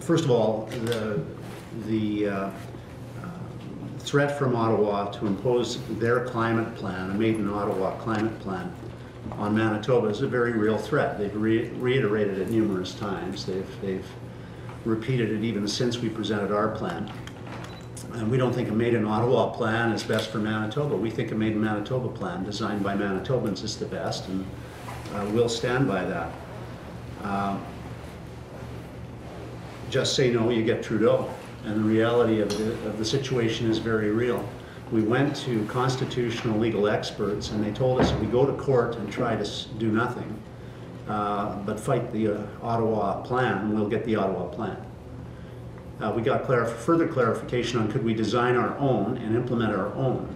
first of all, the threat from Ottawa to impose their climate plan, a Made-in-Ottawa climate plan, on Manitoba is a very real threat. They've reiterated it numerous times. They've repeated it even since we presented our plan. And we don't think a Made-in-Ottawa plan is best for Manitoba. We think a Made-in-Manitoba plan designed by Manitobans is the best, and we'll stand by that. Just say no, you get Trudeau. And the reality of the situation is very real. We went to constitutional legal experts and they told us if we go to court and try to do nothing, but fight the Ottawa plan, we'll get the Ottawa plan. We got further clarification on could we design our own and implement our own.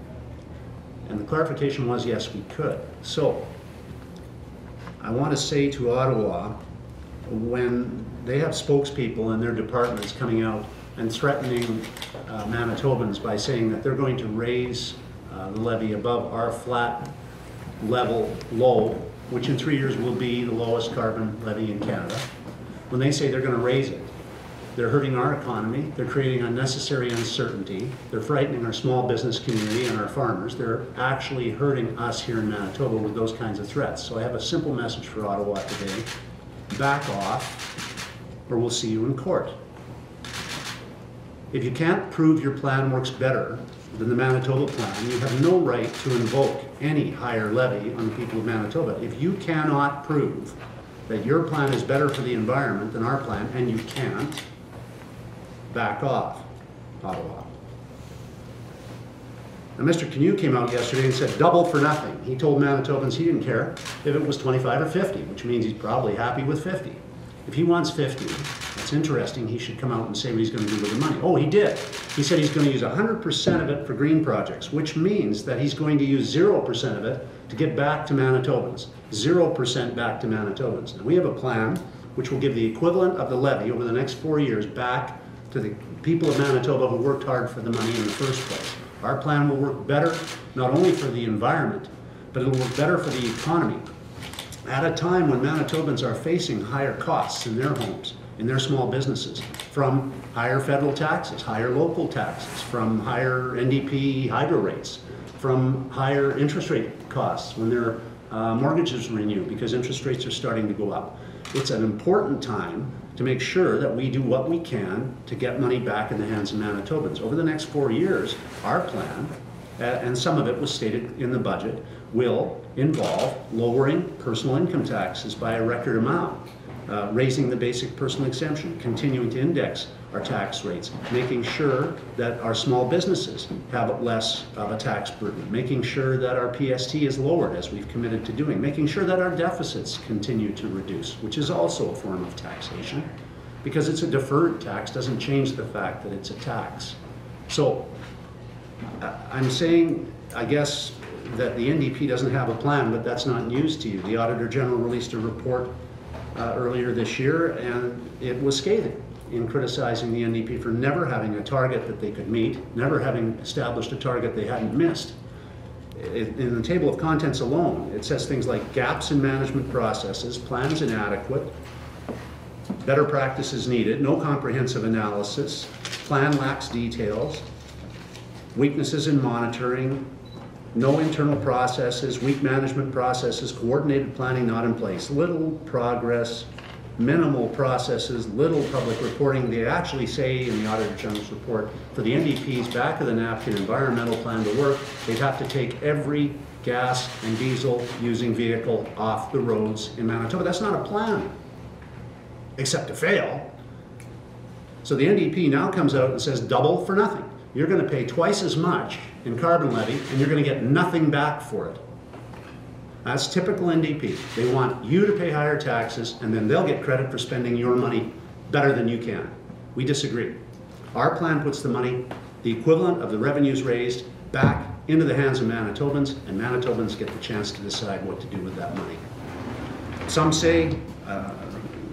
And the clarification was yes, we could. So I want to say to Ottawa, when they have spokespeople in their departments coming out and threatening Manitobans by saying that they're going to raise the levy above our flat level low, which in 3 years will be the lowest carbon levy in Canada. When they say they're going to raise it, they're hurting our economy, they're creating unnecessary uncertainty, they're frightening our small business community and our farmers, they're actually hurting us here in Manitoba with those kinds of threats. So I have a simple message for Ottawa today: back off, or we'll see you in court. If you can't prove your plan works better than the Manitoba plan, you have no right to invoke any higher levy on the people of Manitoba. If you cannot prove that your plan is better for the environment than our plan, and you can't, back off, Ottawa. Now, Mr. Canoe came out yesterday and said double for nothing. He told Manitobans he didn't care if it was 25 or 50, which means he's probably happy with 50. If he wants 50, that's interesting, he should come out and say what he's going to do with the money. Oh, he did. He said he's going to use 100% of it for green projects, which means that he's going to use 0% of it to get back to Manitobans. 0% back to Manitobans. And we have a plan which will give the equivalent of the levy over the next 4 years back to the people of Manitoba who worked hard for the money in the first place. Our plan will work better not only for the environment, but it will work better for the economy. At a time when Manitobans are facing higher costs in their homes, in their small businesses, from higher federal taxes, higher local taxes, from higher NDP hydro rates, from higher interest rate costs when their mortgages renew because interest rates are starting to go up. It's an important time to make sure that we do what we can to get money back in the hands of Manitobans. Over the next 4 years, our plan, and some of it was stated in the budget, will involve lowering personal income taxes by a record amount, raising the basic personal exemption, continuing to index our tax rates, making sure that our small businesses have less of a tax burden, making sure that our PST is lowered as we've committed to doing, making sure that our deficits continue to reduce, which is also a form of taxation, because it's a deferred tax, doesn't change the fact that it's a tax. So I'm saying, I guess, that the NDP doesn't have a plan, but that's not news to you. The Auditor General released a report earlier this year, and it was scathing in criticizing the NDP for never having a target that they could meet, never having established a target they hadn't missed. In the table of contents alone, it says things like gaps in management processes, plans inadequate, better practices needed, no comprehensive analysis, plan lacks details, weaknesses in monitoring, no internal processes, weak management processes, coordinated planning not in place, little progress, minimal processes, little public reporting. They actually say in the Auditor General's report, for the NDP's back of the napkin environmental plan to work, they'd have to take every gas and diesel using vehicle off the roads in Manitoba. That's not a plan, except to fail. So the NDP now comes out and says double for nothing. You're going to pay twice as much in carbon levy and you're going to get nothing back for it. That's typical NDP. They want you to pay higher taxes and then they'll get credit for spending your money better than you can. We disagree. Our plan puts the money, the equivalent of the revenues raised, back into the hands of Manitobans, and Manitobans get the chance to decide what to do with that money. Some say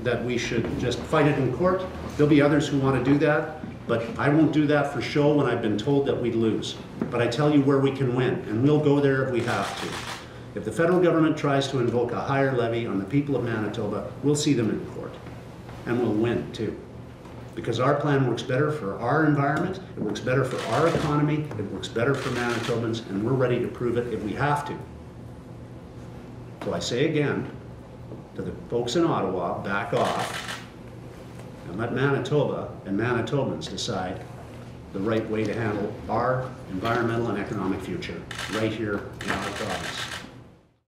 that we should just fight it in court. There'll be others who want to do that, but I won't do that for show when I've been told that we'd lose. But I tell you where we can win, and we'll go there if we have to. If the federal government tries to invoke a higher levy on the people of Manitoba, we'll see them in court, and we'll win too. Because our plan works better for our environment, it works better for our economy, it works better for Manitobans, and we're ready to prove it if we have to. So I say again, to the folks in Ottawa, back off and let Manitoba and Manitobans decide the right way to handle our environmental and economic future right here in our province.